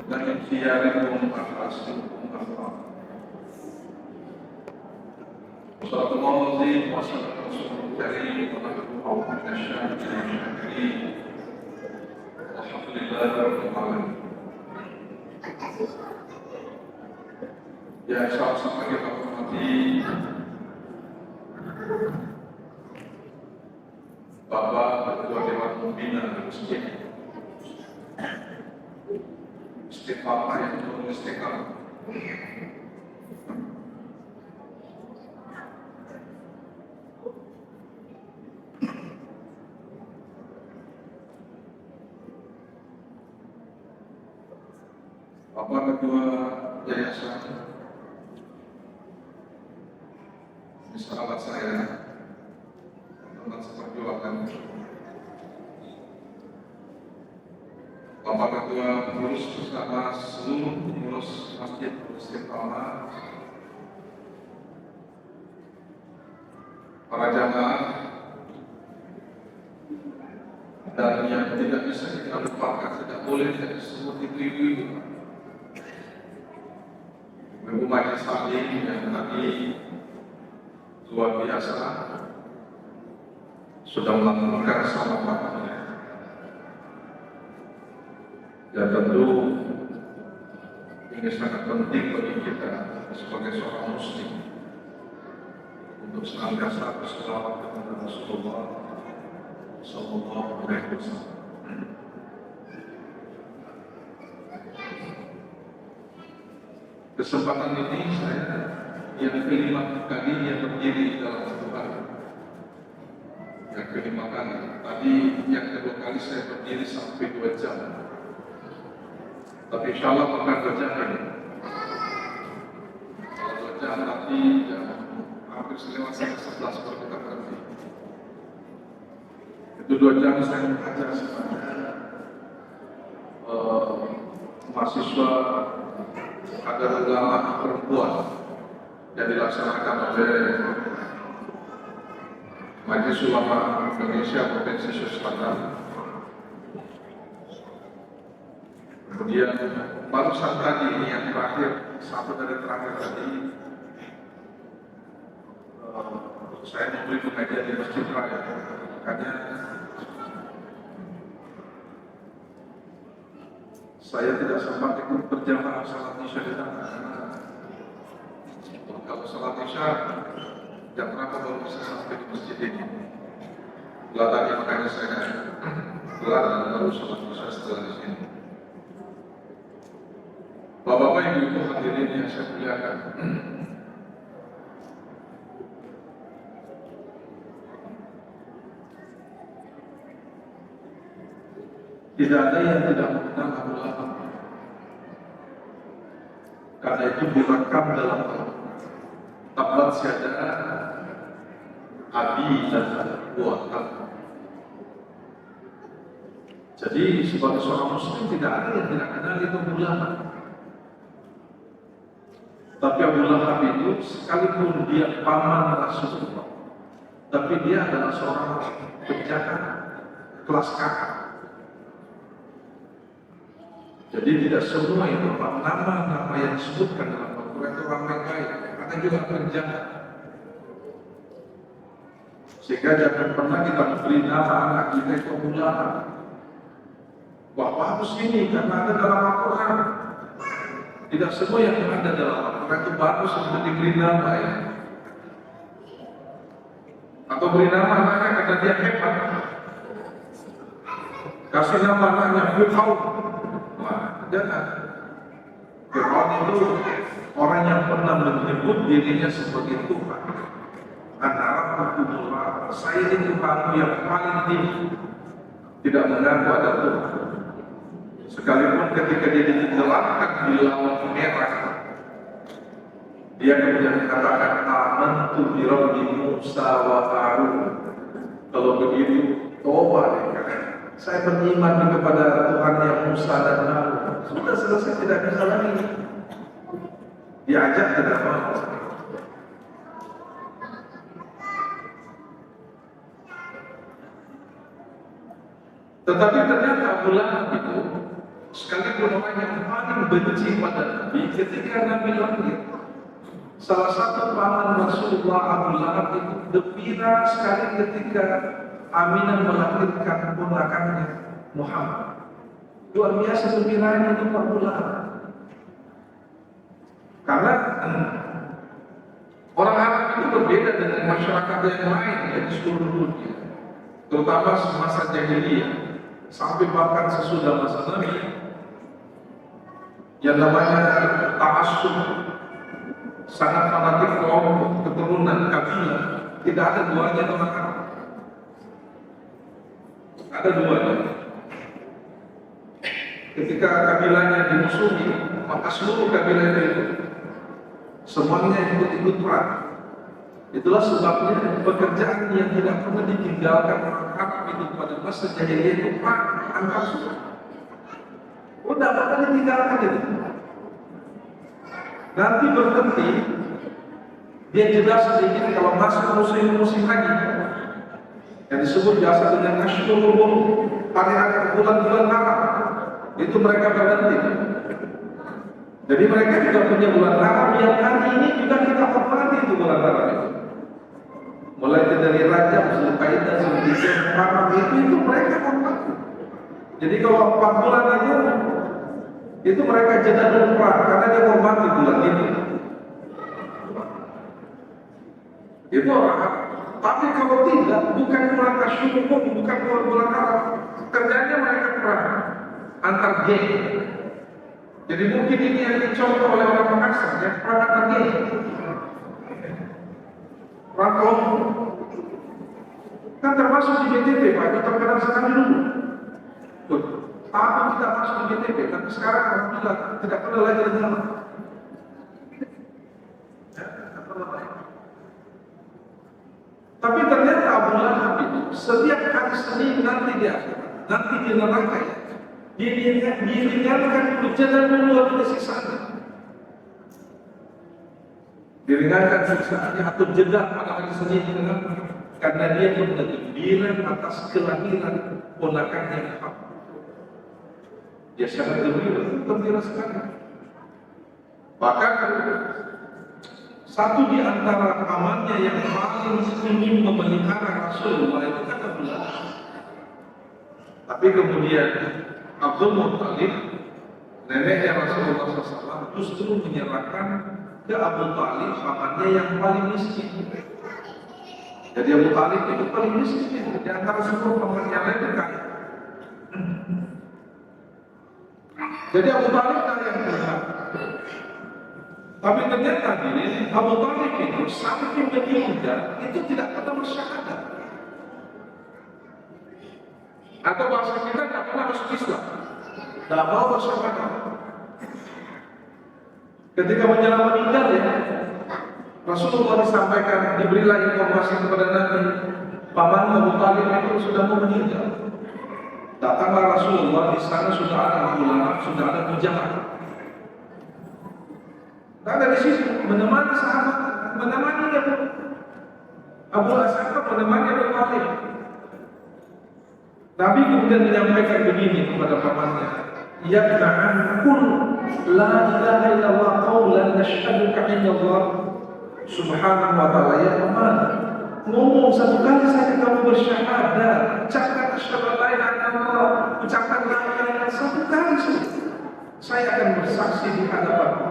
من خياركم أحسنكم أخلاقا. صدق الله العظيم وصدق رسوله الكريم ونحن قوم من الشاكرين الشاكرين والحمد لله رب العالمين. Ya, sama-sama kita hormati Bapak Ketua Dewan Pembina Masjid Istiqamah yang turun Istiqamah. Bapak Ketua Yayasan, sahabat saya, teman seperjuangan, Bapak Ketua pengurus bersama seluruh pengurus Masjid Istiqamah, para jamaah, dan yang tidak bisa kita lupakan, tidak boleh tidak disebut ibu-ibu, ibu majelis taklim yang tadi luar biasa sudah melakukan salamannya. Dan tentu ini sangat penting bagi kita sebagai seorang muslim untuk senantiasa berselawat kepada Rasulullah Sallallahu Alaihi Wasallam. Kesempatan ini saya yang kelima kalinya berdiri dalam satu hari. Yang kelima kali. Tadi yang kedua kali saya berdiri sampai 2 jam. Tapi insya Allah bukan 2 jam ini. Kalau 2 jam nanti ya, hampir selewat sampai 11 baru kita berhenti. Itu 2 jam saya mengajar kepada mahasiswa kader ulama perempuan yang dilaksanakan oleh Majelis Ulama Indonesia Provinsi Sulawesi Selatan. Kemudian barusan tadi ini yang terakhir, satu dari terakhir tadi, saya memberi pengajian di Masjid Raya. Makanya saya tidak sempat ikut berjamaah salat Isya di sana. Kalau salat Isya jam berapa baru bisa sampai di masjid ini? Setelah tadi makanya saya kelar dan baru salat Isya setelah di sini. Bapak-bapak yang ibu hadirin yang saya muliakan, tidak ada yang tidak mengenal Abu Lahab. Karena itu direkam dalam Tabbat Syada Abi dan Buatan. Jadi sebagai seorang muslim tidak ada yang tidak kenal itu Abu Lahab. Tapi Abu Lahab itu sekalipun dia paman Rasulullah, tapi dia adalah seorang penjahat kelas kakak. Jadi tidak semua itu nama-nama yang disebutkan dalam Al-Quran itu orang yang baik, ada juga penjahat. Sehingga jangan pernah kita beri nama anak kita itu Abu Lahab. Wah, bagus ini karena ada dalam Al-Quran. Tidak semua yang ada dalam Al-Quran itu bagus untuk diberi nama ya. Atau beri nama anaknya karena dia hebat. Kasih nama anaknya Fir'aun. Jangan. Fir'aun itu orang yang pernah menyebut dirinya sebagai Tuhan. Antara Rabbullah, saya ini Tuhanmu yang paling tinggi. Tidak mengaku ada Tuhan. Sekalipun ketika dia ditenggelamkan di laut merah, dia kemudian mengatakan amantu bi Rabbi Musa wa Harun. Kalau begitu, tobat ya. Saya beriman kepada Tuhan yang Musa dan Harun. Sudah selesai, tidak bisa lagi. Diajak tidak mau. Tetapi ternyata Abu Lahab itu sekalipun orang yang paling benci pada Nabi, ketika Nabi lahir, salah satu paman Rasulullah Abu Lahab itu gembira sekali ketika Aminah melahirkan ponakannya Muhammad. Luar biasa gembiranya untuk Abu Lahab. Karena orang Arab itu berbeda dengan masyarakat yang lain di seluruh dunia, terutama semasa jahiliyah sampai bahkan sesudah masa Nabi, yang namanya ta'assub, sangat fanatik kelompok, keturunan, kabilah. Tidak ada duanya orang Arab. Ada duanya. Ketika kabilahnya dimusuhi, maka seluruh kabilah itu semuanya ikut-ikut perang. Itulah sebabnya pekerjaan yang tidak pernah ditinggalkan orang Arab itu pada masa jahiliyah itu perang antar suku. Tidak pernah ditinggalkan itu. Nanti berhenti, dia jeda sedikit kalau masuk musim lagi, yang disebut biasa dengan Ashurul, hari-hari bulan-bulan Arab, itu mereka berhenti. Jadi mereka juga punya bulan Arab yang hari ini juga kita hormati itu bulan Arab itu. Mulai dari Rajab, Zulkaidah, Zulhijjah, Muharram itu mereka hormati. Jadi kalau 4 bulan itu mereka jeda dulu perang karena dia hormati bulan itu. Itu orang Arab. Tapi kalau tidak, bukan bulan Asyur, bukan bulan Arab, kerjanya mereka perang antar geng. Jadi mungkin ini yang dicontoh oleh orang Makassar, ya, perang antar geng, perang kelompok. Kan termasuk di BTP, Pak, itu terkenal sekali dulu. Aku tidak masuk di BTP, tapi sekarang alhamdulillah tidak pernah lagi dengar. Tapi ternyata Abu Lahab itu setiap hari Senin nanti di akhirat, nanti di neraka ya, diringankan berjalan dulu ada siksaan. Diringankan siksaannya atau jeda pada hari Senin di neraka karena dia bergembira atas kelahiran ponakannya Muhammad. Dia sangat gembira sekali. Bahkan satu di antara pamannya yang paling ingin memelihara Rasulullah itu kan Abu Lahab. Tapi kemudian Abdul Muttalib, neneknya Rasulullah SAW, justru menyerahkan ke Abu Talib, pamannya yang paling miskin. Jadi Abu Talib itu paling miskin di antara semua paman yang lain kaya. Jadi Abu Talib kan yang berhak. Tapi ternyata ini Abu Talib itu sampai meninggal itu tidak pernah bersyahadat. Atau bahasa kita tidak pernah masuk Islam, tidak mau bersyahadat. Ketika menjelang meninggal ya, Rasulullah disampaikan, diberilah informasi kepada Nabi, paman Abu Talib itu sudah mau meninggal. Datanglah Rasulullah, di sana sudah ada Abu Lahab, sudah ada Abu Jahal. Ada di situ menemani sahabat, menemani Abu Lahab, menemani Abu Talib. Nabi kemudian menyampaikan begini kepada pamannya, ya ibna'an qul la ilaha illallah qawlan nashhaduka indallah subhanahu wa ta'ala. Ya paman, ngomong satu kali saja kamu bersyahadat, ucapkan asyhadu an la ilaha illallah, ucapkan la ilaha illallah satu kali saja, saya akan bersaksi di hadapanmu.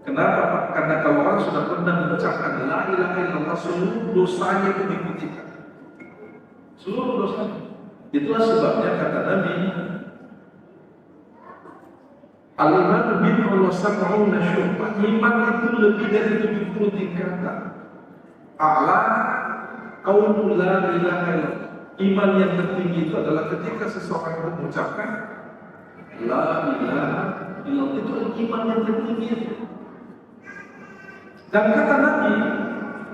Kenapa Pak? Karena kalau orang sudah pernah mengucapkan la ilaha illallah, seluruh dosanya itu diputihkan. Seluruh dosanya. Itulah sebabnya kata Nabi, al-iman bid'un wa sab'una syu'bah. Iman itu lebih dari 70 tingkatan. A'la qaulu la ilaha illallah. Iman yang tertinggi itu adalah ketika seseorang mengucapkan la ilaha illallah. Itu iman yang tertinggi itu. Dan kata Nabi,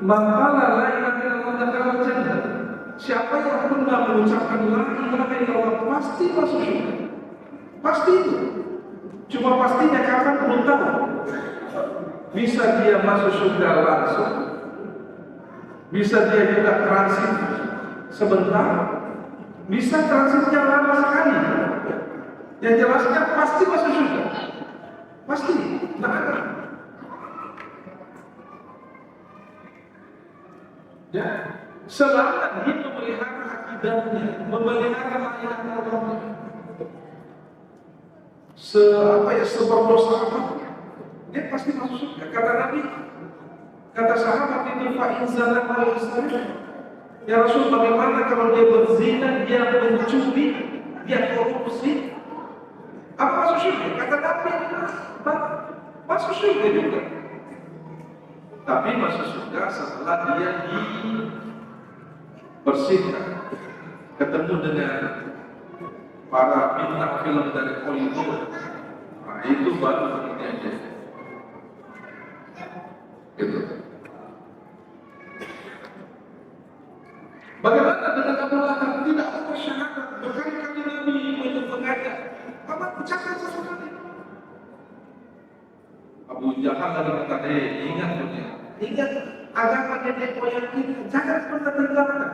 maqala la ilaha illallah dakhala jannah. Siapa yang pernah mengucapkan la ilaha illallah pasti masuk surga. Pasti itu. Cuma pastinya kapan belum tahu. Bisa dia masuk surga langsung, bisa dia juga transit sebentar, bisa transitnya lama sekali. Yang jelasnya pasti masuk surga. Pasti, tidak ada. Ya, selama dia memelihara akidahnya, memelihara layanan seberdosa apapun, dia pasti masuk surga. Kata Nabi, kata sahabat itu fa'in zana wa yusana. Ya Rasul, bagaimana kalau dia berzina, dia mencuri, dia korupsi? Apa masuk surga? Kata Nabi, masuk surga juga. Tapi masuk surga setelah dia dibersihkan, ketemu dengan para bintang film dari Hollywood. Nah, itu baru kemudian dia gitu. Bagaimana dengan Abu Lahab? Tidak ada syahadat. Berkali-kali Nabi mengajak, apa ucapkan sesuatu. Abu Jahal lagi berkata, ingat dunia, ingat agama nenek moyang kita, jangan pernah tinggalkan.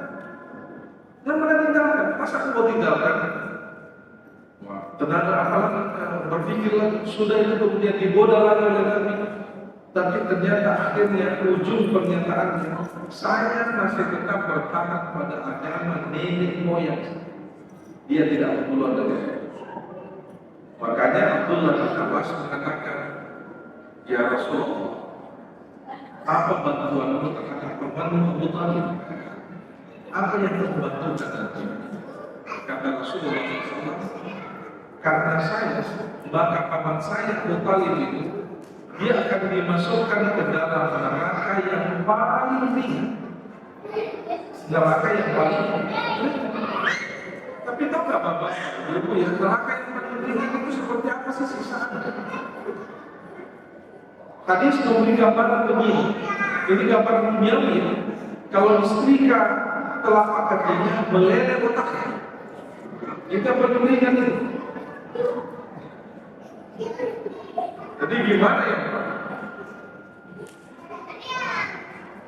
Jangan pernah tinggalkan. Masa aku mau tinggalkan? Wah, tenaga apalah berpikirlah sudah itu kemudian digoda lagi oleh Nabi. Tapi ternyata akhirnya ujung pernyataannya, saya masih tetap bertahan pada agama nenek moyang. Dia tidak keluar dari itu. Makanya Abdullah bin Abbas mengatakan, ya Rasulullah, apa bantuanmu terhadap temanmu Abu Talib? Apa yang terbantu kata Rasulullah SAW? Karena saya, maka paman saya Abu Talib itu, dia akan dimasukkan ke dalam neraka yang paling ringan. Neraka yang paling ringan. Tapi tahu nggak Bapak, Ibu ya, neraka yang paling ringan itu seperti apa sih sisaannya? Hadis memberi gambaran begini. Ini gambaran duniawi. Kalau disetrika telapak kakinya, meleleh otaknya. Kita pedulikan itu. Jadi gimana ya?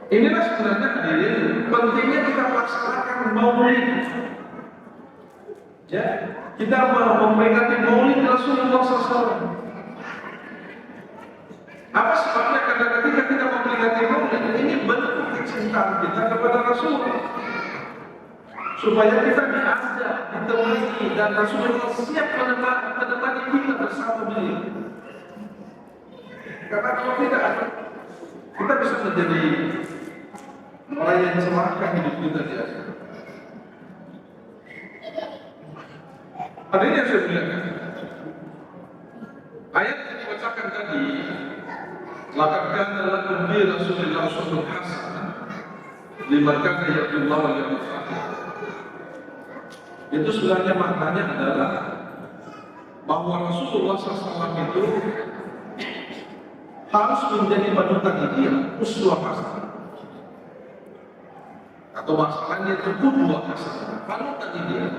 Inilah sebenarnya hadirin, pentingnya kita laksanakan maulid. Ya, kita memperingati maulid Rasulullah SAW. Apa sebabnya? Karena ketika kita memperingati maulid, ini bentuk kecintaan kita kepada Rasulullah, supaya kita diajak, ditemani, dan Rasulullah siap menemani kita bersama beliau. Karena kalau tidak, kita bisa menjadi orang yang celaka hidup kita di akhir. Hadirin yang saya muliakan, ayat yang dibacakan tadi, laqad kana lakum fi Rasulillah uswatun hasanah liman kana yarjullaha wal yawmal akhir. Itu sebenarnya maknanya adalah bahwa Rasulullah SAW itu harus menjadi panutan dia, uswah hasanah. Atau masalahnya itu qudwah hasanah, panutan dia.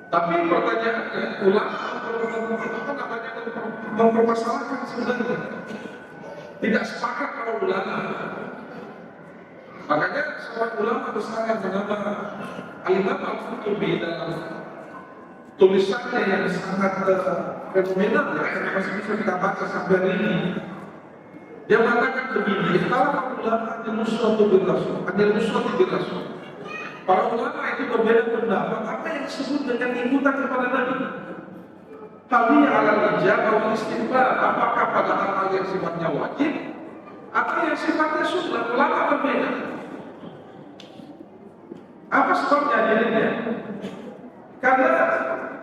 Tapi pertanyaannya, ulama mempermasalahkan sebenarnya. Tidak sepakat para ulama. Makanya seorang ulama besar yang bernama Al-Imam Al-Qurtubi dalam tulisannya yang sangat fenomenal, ya, yang masih bisa kita baca sampai hari ini, dia mengatakan begini, kalau ulama ada nusratu bil rasul, ada nusratu bil rasul. Para ulama itu berbeda pendapat apa yang disebut dengan ikutan kepada Nabi. Kami ala ijabah wal istihbab, apakah pada hal yang sifatnya wajib atau yang sifatnya sunnah? Ulama berbeda. Apa sebabnya dirinya? Karena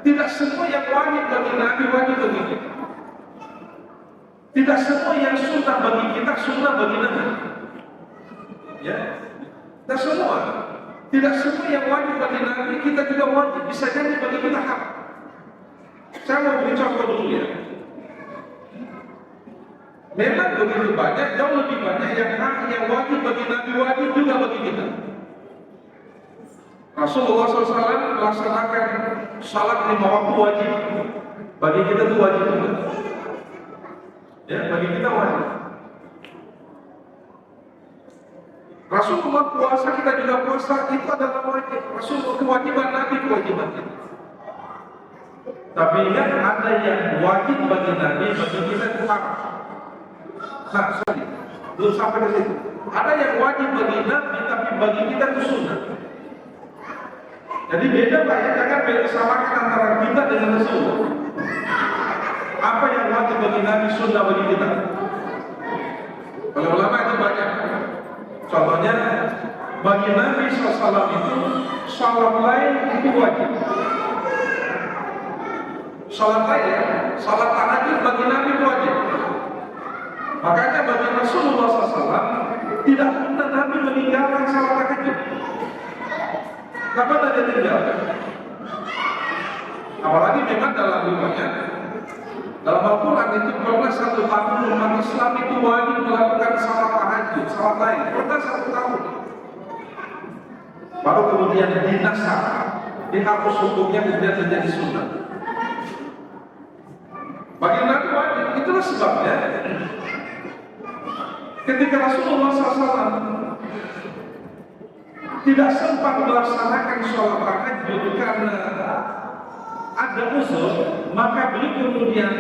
tidak semua yang wajib bagi Nabi wajib bagi kita. Tidak semua yang sunnah bagi kita sunnah bagi Nabi. Ya, tidak semua. Tidak semua yang wajib bagi Nabi kita juga wajib. Bisa jadi bagi kita hak. Saya mau beri contoh dulu ya. Memang begitu banyak, jauh lebih banyak yang hak yang wajib bagi Nabi wajib juga bagi kita. Rasulullah SAW melaksanakan salat 5 waktu wajib. Bagi kita itu wajib juga. Ya, bagi kita wajib. Rasulullah puasa, kita juga puasa, itu adalah wajib. Rasulullah kewajiban Nabi, kewajiban kita. Tapi ingat, ada yang wajib bagi Nabi, bagi kita itu haram. Nah, sorry, belum sampai ke situ. Ada yang wajib bagi Nabi, tapi bagi kita itu sunnah. Jadi beda Pak ya, jangan beda samakan antara kita dengan Rasulullah. Apa yang wajib bagi Nabi, sunnah bagi kita. Oleh ulama itu banyak. Contohnya, bagi Nabi SAW itu salat lain itu wajib. Salat lain ya, salat tahajud bagi Nabi itu wajib. Makanya bagi Rasulullah SAW tidak pernah Nabi meninggalkan salat tahajud. Kenapa dia tinggalkan? Apalagi memang dalam riwayat, dalam Al-Quran itu pernah 1 tahun umat Islam itu wajib melakukan salat tahajud, salat lain. Pernah 1 tahun. Baru kemudian dinasah, dihapus hukumnya, kemudian menjadi sunnah. Bagi Nabi wajib, itulah sebabnya ketika Rasulullah SAW tidak sempat melaksanakan sholat tahajud karena ada uzur, maka beliau kemudian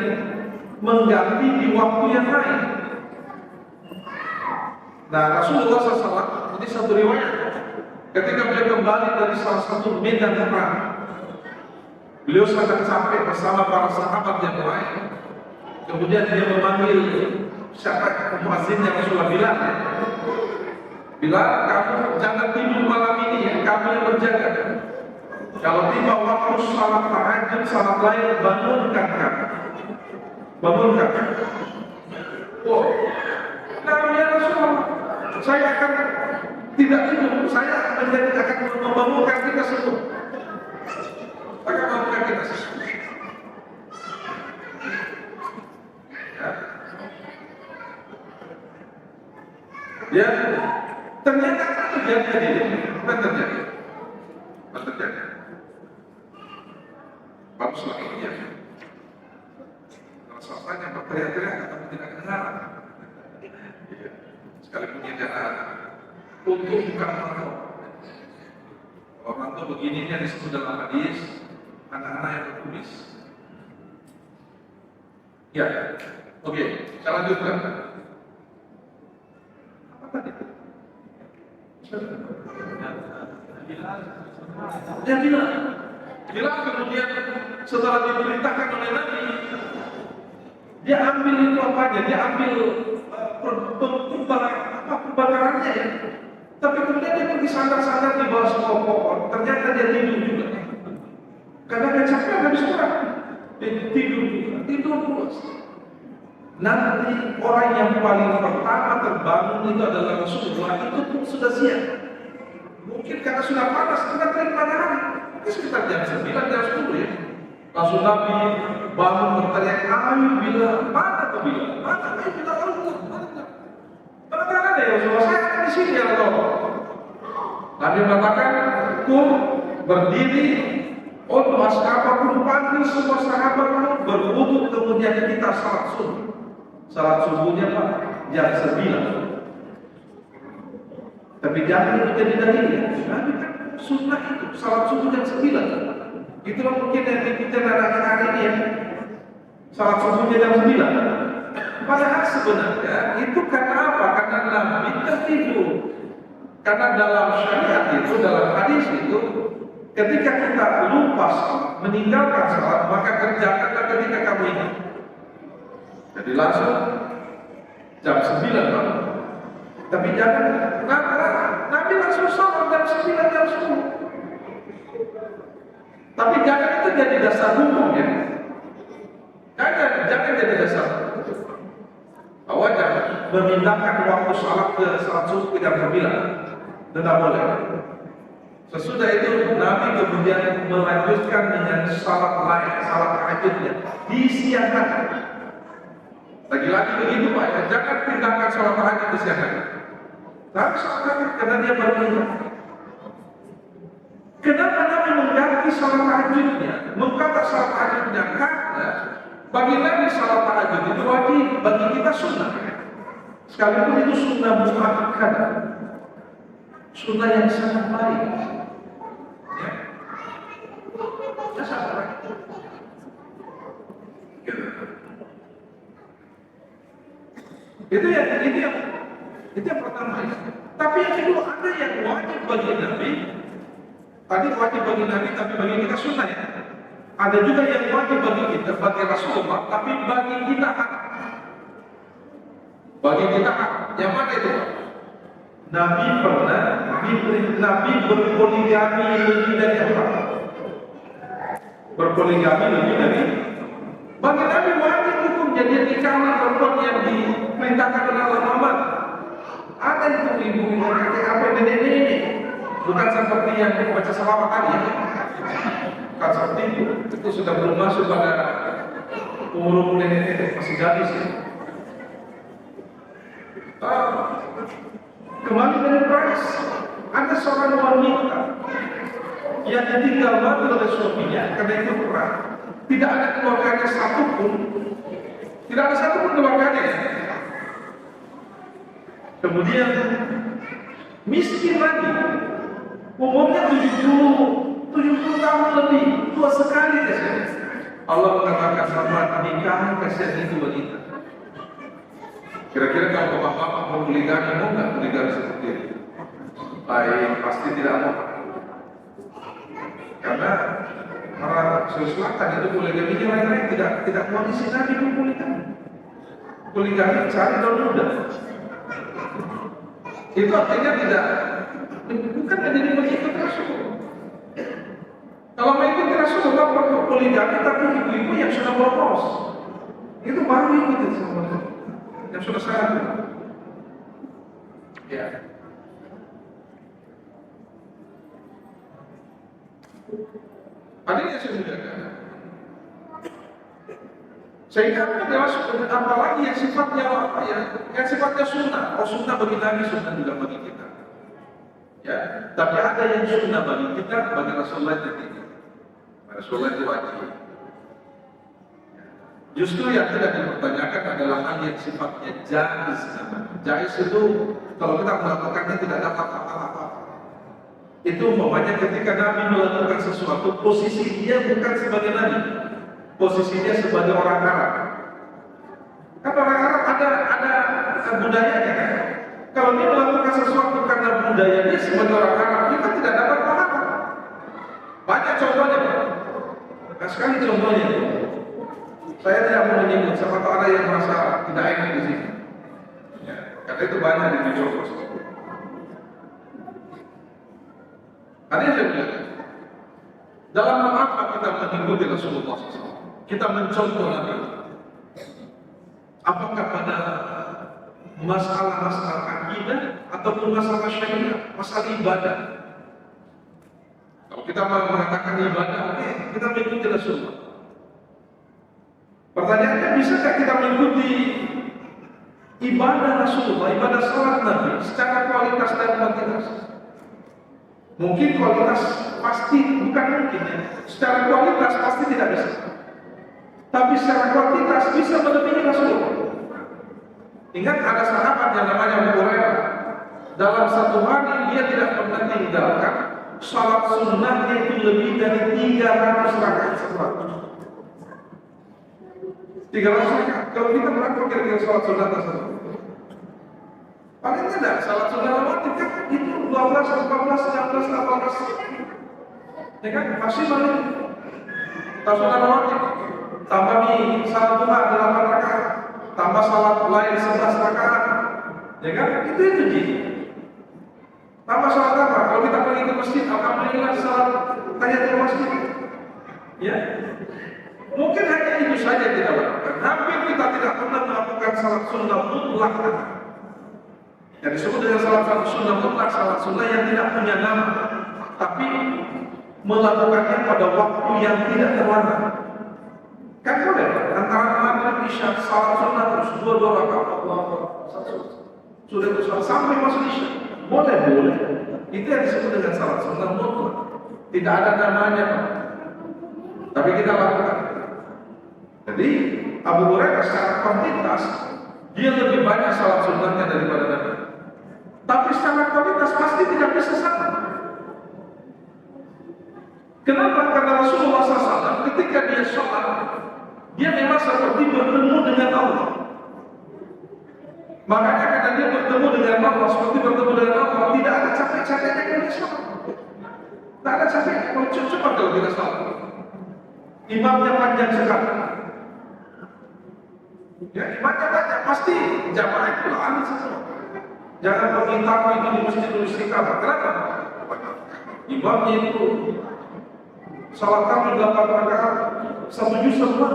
mengganti di waktu yang lain. Nah, Rasulullah SAW, ini satu riwayat, ketika beliau kembali dari salah satu medan perang, beliau sangat capek bersama para sahabat yang lain. Kemudian dia memanggil siapa muazzinnya Rasulullah, bilang, Bilal, kamu jangan tidur malam ini ya, kamu yang berjaga. Kalau tiba waktu salat tahajud, salat lain, bangunkan kamu. Bangunkan. Oh, nah ya Rasulullah, saya akan tidak tidur, saya akan membangunkan kita semua. Akan membangunkan kita semua. Ya, ternyata apa terjadi? Apa terjadi? Apa terjadi? Baguslah ini ya. Kalau sahabatnya berteriak-teriak, tapi tidak kedengaran. Sekalipun dia jalan, untuk bukan rantau. Kalau rantau begini dia disebut dalam hadis anak-anak yang berkumis. Ya, oke, saya lanjutkan. Ya Bilal kemudian setelah diperintahkan oleh Nabi, dia ambil itu apanya, dia ambil pembakarannya ya. Tapi kemudian dia pergi sandar-sandar di bawah sebuah pohon, ternyata dia tidur juga. Karena kecapean habis perang, dia tidur pulas. Nanti orang yang paling pertama terbangun itu adalah Rasulullah, itu pun sudah siap. Mungkin karena sudah panas, sudah terik matahari. Itu sekitar jam 9, jam 10 ya. Langsung Nabi bangun berteriak, ayo Bilal, mana tuh Bilal? Mana ayo Bilal, mana? Mana ada ya Rasulullah, saya ada di sini ya Rasulullah. Nabi mengatakan, kum berdiri, maskapai pun panggil semua sahabat berwudu, kemudian kita salat subuh. Salat subuhnya Pak, jam 9. Tapi jangan itu jadi dalil ya. Nabi kan sunnah itu, salat subuh jam 9. Itulah mungkin yang kita anak hari ini ya. Salat subuhnya jam 9. Padahal sebenarnya itu karena apa? Karena Nabi tertidur. Karena dalam syariat itu, dalam hadis itu, ketika kita lupa meninggalkan salat, maka kerjakanlah ketika kamu ingat. Jadi langsung jam 9 Pak. Tapi jangan Nabi langsung sholat jam 9, jam 10. Tapi jangan itu jadi dasar hukum ya. Jangan jadi dasar. Bahwa jangan memindahkan waktu sholat ke salat subuh ke jam 9. Tidak boleh. Sesudah itu Nabi kemudian melanjutkan dengan salat lain, salat tahajudnya di siang hari. Lagi-lagi begitu Pak ya, jangan pindahkan salat tahajud di siang hari. Tapi salat tahajud karena dia berbeda. Kenapa Nabi mengganti salat tahajudnya, mengkata salat tahajudnya? Karena bagi Nabi salat tahajud itu wajib, bagi kita sunnah. Sekalipun itu sunnah muakkadah, sunnah yang sangat baik. Ya, sangat baik. Itu yang pertama ya. Tapi yang kedua, ada yang wajib bagi Nabi. Tadi wajib bagi Nabi, tapi bagi kita sunnah ya. Ada juga yang wajib bagi kita, bagi Rasulullah, tapi bagi kita hak. Bagi kita hak. Yang mana itu? Nabi berpoligami lebih dari apa? Berpoligami lebih dari. Bagi Nabi wajib hukumnya dia nikah perempuan yang diperintahkan oleh Allah Muhammad. Ada itu ibu kakek apa nenek-nenek, bukan seperti yang baca salawat tadi ya. Bukan seperti itu sudah belum masuk pada umur nenek-nenek, masih gadis ya. Kembali dari Prancis, ada seorang wanita yang ditinggal mati oleh suaminya karena itu perang. Tidak ada keluarganya satupun, tidak ada satupun keluarganya. Kemudian miskin lagi, umurnya 70 tahun lebih, tua sekali kasih. Allah mengatakan selamat nikahan kasihan itu wanita. Kira-kira kalau bapak-bapak mau poligami, mau nggak poligami seperti itu? Baik, pasti tidak mau. Karena para selatan itu poligami yang lain-lain tidak kondisi Nabi pun poligami. Poligami cari dan muda. Itu artinya bukan menjadi pengikut Rasul. Kalau mengikuti Rasulullah poligami tapi ibu-ibu yang sudah bolos, itu baru ikuti semuanya. Yang sudah sangat ya. Adanya saya mudakan. Sehingga apalagi yang sifatnya apa ya? Yang sifatnya sunnah. Oh sunnah bagi Nabi, sunnah juga bagi kita. Ya, tapi ada yang sunnah bagi kita, bagi Rasulullah itu tidak. Rasulullah itu wajib. Justru yang tidak dipertanyakan adalah hal yang sifatnya jaiz. Jaiz itu kalau kita melakukannya tidak dapat apa-apa. Itu umpamanya ketika Nabi melakukan sesuatu, posisi dia bukan sebagai Nabi, posisinya sebagai orang Arab. Kan orang Arab ada budayanya kan. Kalau dia melakukan sesuatu karena budayanya sebagai orang Arab, kita tidak dapat apa-apa. Banyak contohnya, Pak. Sekali contohnya. Saya tidak mau menyebut, siapa tahu ada yang merasa tidak enak di sini. Ya, karena itu banyak di video tersebut. Ada yang saya bilang, dalam apa kita mengikuti Rasulullah SAW? Kita mencontoh Nabi. Apakah pada masalah-masalah akidah ataupun masalah syariat, masalah ibadah? Kalau kita mau mengatakan ibadah, oke, kita mengikuti Rasulullah. Pertanyaannya, bisakah kita mengikuti ibadah Rasulullah, ibadah salat Nabi secara kualitas dan kuantitas? Mungkin kualitas pasti, bukan mungkin ya. Secara kualitas pasti tidak bisa. Tapi secara kuantitas bisa melebihi Rasulullah. Ingat ada sahabat yang namanya Abu Hurairah. Dalam satu hari dia tidak pernah tinggalkan salat sunnahnya itu lebih dari 300 rakaat sehari. 300 rakaat. Kalau kita berapa kira-kira salat sunnah tersebut? Paling tidak, salat sunnah rawatib kan itu 12, 14, 16, 18. Ya kan? Masih balik. Salat sunnah rawatib. Tambah di salat duha 8 rakaat. Tambah salat lain 11 rakaat. Ya kan? Itu jadi. Tambah salat apa? Kalau kita pergi ke masjid, alhamdulillah salat tahiyatul masjid. Ya. Mungkin hanya itu saja kita lakukan. Hampir kita tidak pernah melakukan salat sunnah mutlak. Yang disebut dengan salat sunnah mutlak, salat sunnah yang tidak punya nama, tapi melakukannya pada waktu yang tidak terlarang. Kan boleh antara maghrib isya salat sunnah terus dua rakaat Allah sudah itu sampai masuk isya. Boleh. Itu yang disebut dengan salat sunnah mutlak. Tidak ada namanya, tapi kita lakukan. Jadi Abu Hurairah secara kuantitas dia lebih banyak salat sunnahnya daripada Nabi. Tapi secara kualitas pasti tidak bisa sama. Kenapa? Karena Rasulullah SAW ketika dia sholat, dia memang seperti bertemu dengan Allah. Makanya karena dia bertemu dengan Allah, seperti bertemu dengan Allah, tidak ada capek-capeknya kalau dia sholat. Tidak ada capeknya. Kalau cepat kalau kita sholat. Imamnya panjang sekali. Ya, imamnya panjang, pasti jamaah itu lari semua. Jangan pergi tamu itu di Masjidul Istiqamah. Kenapa? Imamnya itu sholat kami 8 rakaat 1 juz semua.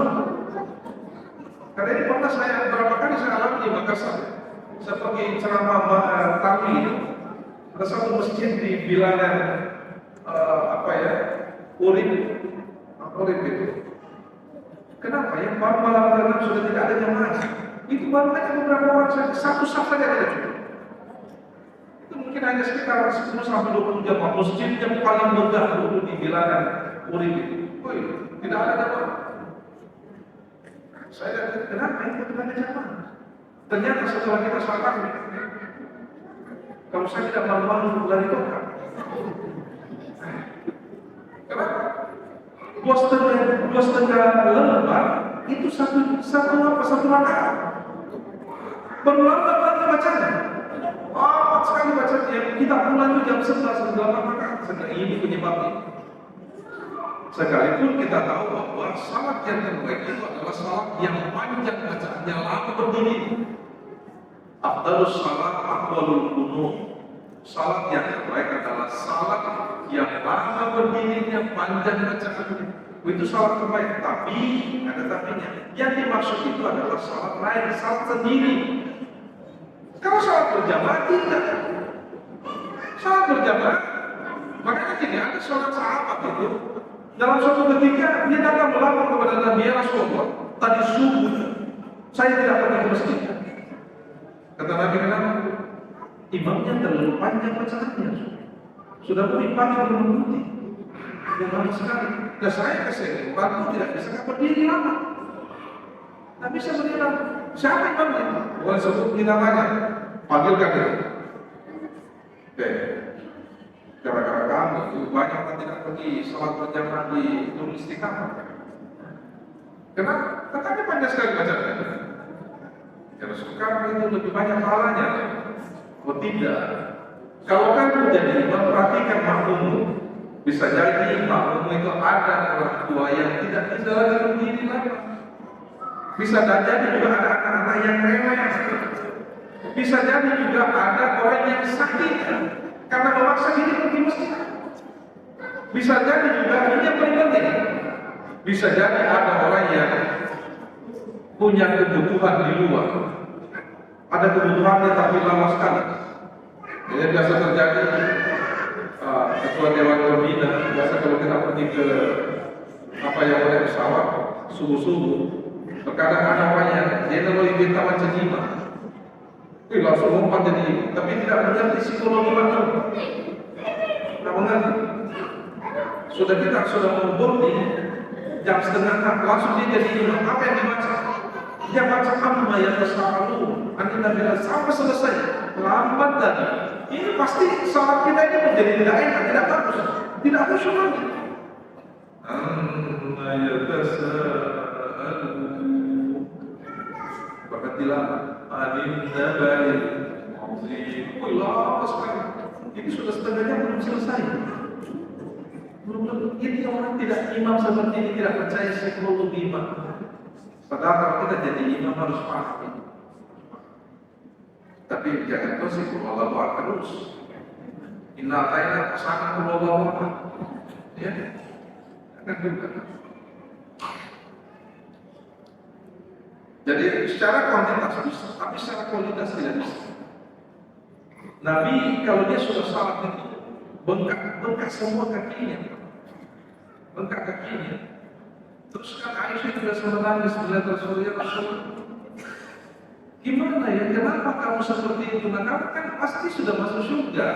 Karena ini pernah saya berapa kali saya alami di Makassar. Saya pergi ceramah tamu itu. Ada satu masjid di bilangan Urip itu. Kenapa ya? Baru malam sudah tidak ada jamaah. Itu baru hanya beberapa orang saja, satu saf saja tidak cukup. Itu mungkin hanya sekitar 10 sampai 20 jamaah. Masjid yang paling megah dulu di bilangan Urip itu. Tidak ada jamaah. Saya lihat kenapa itu tidak ada jamaah? Ternyata setelah kita sholat, kalau saya tidak malu-malu lari tongkat. Kenapa? 2,5 lembar itu satu rakaat. Berulang lagi bacanya. Cepat sekali bacanya. Kita pulang itu jam 11 8 rakaat. Ini penyebabnya. Sekalipun kita tahu bahwa salat yang terbaik itu adalah salat yang panjang bacaannya, lama berdiri. Afdalus salat aqwalul qunut. Salat yang terbaik adalah salat yang lama berdirinya, panjang bacaannya. Itu salat terbaik. Tapi ada tapinya. Yang dimaksud itu adalah salat lain, salat sendiri. Kalau salat berjamaah tidak. Salat berjamaah, makanya tidak ada salat sahabat itu. Dalam suatu ketika dia datang melapor kepada Nabi Rasulullah, tadi subuh saya tidak pergi ke masjid. Kata Nabi, kenapa? Imamnya terlalu panjang bacaannya. Sudah mulai pagi belum berhenti. Yang lama sekali. Dan saya kesini, waktu tidak bisa berdiri lama. Tapi saya berdiri lama. Siapa imamnya? Boleh sebut namanya. Panggilkan dia. Oke. Gara-gara kami itu banyak orang tidak pergi sholat berjamaah di Nurul Istiqamah. Kenapa? Katanya panjang sekali bacanya. Karena sekarang itu lebih banyak pahalanya. Oh tidak. Kalau kamu jadi imam, perhatikan makmum. Bisa jadi makmum itu ada orang tua yang tidak bisa lagi berdiri lama. Bisa jadi juga ada anak-anak yang rewel. Bisa jadi juga ada orang yang sakit karena memaksa diri pergi masjid. Bisa jadi juga ini yang paling penting. Bisa jadi ada orang yang punya kebutuhan di luar. Ada kebutuhannya tapi lama sekali. Ini biasa terjadi. Ketua Dewan Pembina biasa kalau kita pergi ke naik pesawat subuh-subuh, terkadang ada orang yang dia kalau minta macam lima. Langsung lompat jadi, tapi tidak mengerti psikologi makmum. Tidak mengerti. Kita sudah memboarding jam 5:30 langsung dia jadi imam. Apa yang dibaca? Dia baca amma yatasaalu Nabi sampai selesai. Lambat tadi. Ini pasti salat kita ini menjadi tidak enak, tidak bagus, tidak khusyuk lagi. Amma yatasaalu. Bahkan dilakukan. Adim nabail azim. Lama sekali. Ini sudah setengahnya belum selesai. Belum. Ini orang tidak imam seperti ini tidak percaya psikologi imam. Padahal kalau kita jadi imam harus paham ini. Tapi jangan terus Allah buat terus. Inna ta'ala kesana Allah. Ya. Jangan juga. Jadi secara kuantitas bisa, tapi secara kualitas tidak bisa. Nabi kalau dia sudah salat itu bengkak semua kakinya, bengkak kakinya. Terus kan Aisyah juga sempat nangis melihat Rasulullah. Gimana ya? Kenapa kamu seperti itu? Nah, kamu kan pasti sudah masuk surga.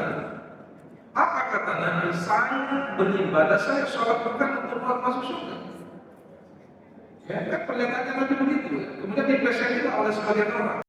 Apa kata Nabi? Saya beribadah, saya sholat bukan untuk masuk surga. Ya, kan pernyataannya Nabi begitu. Kemudian diplesetkan oleh sebagian orang.